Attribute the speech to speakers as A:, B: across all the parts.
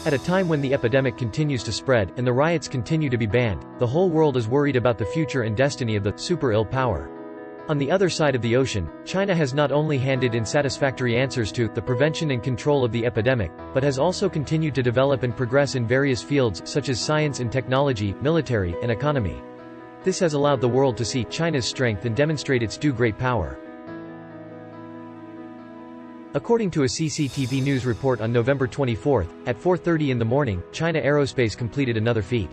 A: At a time when the epidemic continues to spread, and the riots continue to be banned, the whole world is worried about the future and destiny of the super ill power. On the other side of the ocean, China has not only handed in satisfactory answers to the prevention and control of the epidemic, but has also continued to develop and progress in various fields such as science and technology, military, and economy. This has allowed the world to see China's strength and demonstrate its due great power. According to a CCTV News report on November 24, at 4:30 in the morning, China Aerospace completed another feat.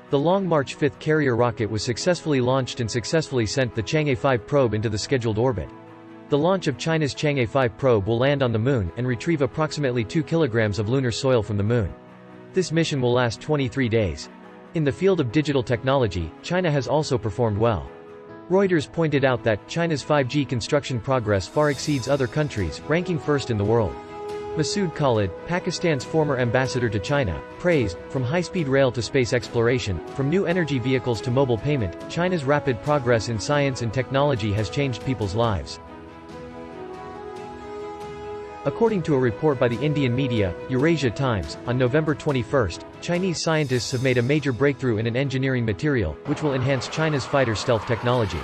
A: The Long March 5 carrier rocket was successfully launched and successfully sent the Chang'e 5 probe into the scheduled orbit. The launch of China's Chang'e 5 probe will land on the Moon and retrieve approximately 2 kilograms of lunar soil from the Moon. This mission will last 23 days. In the field of digital technology, China has also performed well. Reuters pointed out that China's 5G construction progress far exceeds other countries, ranking first in the world. Masood Khalid, Pakistan's former ambassador to China, praised, from high-speed rail to space exploration, from new energy vehicles to mobile payment, China's rapid progress in science and technology has changed people's lives. According to a report by the Indian media, Eurasia Times, on November 21, Chinese scientists have made a major breakthrough in an engineering material, which will enhance China's fighter stealth technology.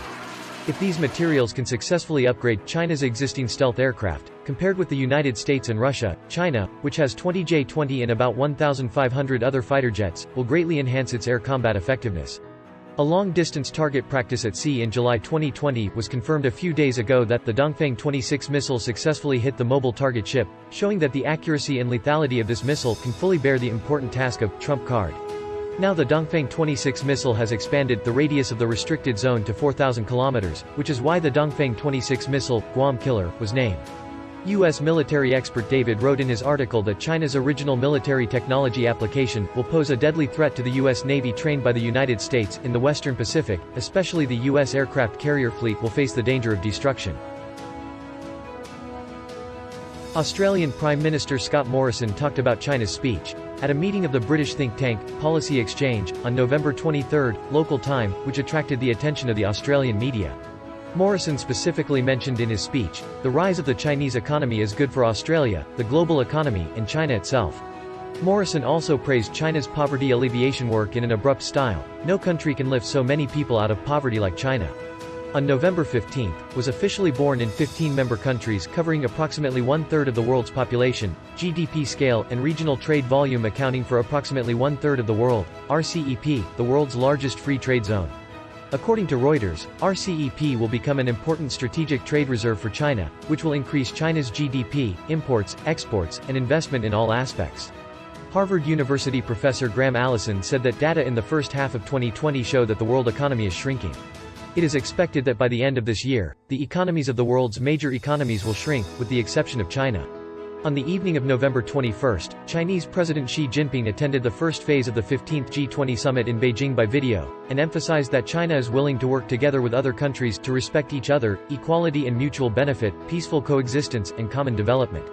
A: If these materials can successfully upgrade China's existing stealth aircraft, compared with the United States and Russia, China, which has 20 J-20 and about 1,500 other fighter jets, will greatly enhance its air combat effectiveness. A long-distance target practice at sea in July 2020 was confirmed a few days ago that the Dongfeng 26 missile successfully hit the mobile target ship, showing that the accuracy and lethality of this missile can fully bear the important task of trump card. Now the Dongfeng 26 missile has expanded the radius of the restricted zone to 4,000 kilometers, which is why the Dongfeng 26 missile, Guam Killer, was named. U.S. military expert David wrote in his article that China's original military technology application will pose a deadly threat to the U.S. Navy trained by the United States in the Western Pacific, especially the U.S. aircraft carrier fleet will face the danger of destruction. Australian Prime Minister Scott Morrison talked about China's speech at a meeting of the British think tank, Policy Exchange, on November 23, local time, which attracted the attention of the Australian media. Morrison specifically mentioned in his speech, the rise of the Chinese economy is good for Australia, the global economy, and China itself. Morrison also praised China's poverty alleviation work in an abrupt style. No country can lift so many people out of poverty like China. On November 15, was officially born in 15 member countries covering approximately one-third of the world's population, GDP scale and regional trade volume accounting for approximately one-third of the world, RCEP, the world's largest free trade zone. According to Reuters, RCEP will become an important strategic trade reserve for China, which will increase China's GDP, imports, exports, and investment in all aspects. Harvard University professor Graham Allison said that data in the first half of 2020 show that the world economy is shrinking. It is expected that by the end of this year, the economies of the world's major economies will shrink, with the exception of China. On the evening of November 21, Chinese President Xi Jinping attended the first phase of the 15th G20 summit in Beijing by video, and emphasized that China is willing to work together with other countries to respect each other, equality and mutual benefit, peaceful coexistence, and common development.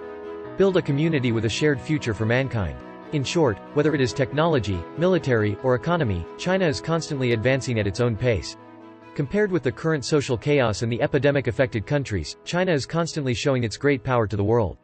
A: Build a community with a shared future for mankind. In short, whether it is technology, military, or economy, China is constantly advancing at its own pace. Compared with the current social chaos and the epidemic-affected countries, China is constantly showing its great power to the world.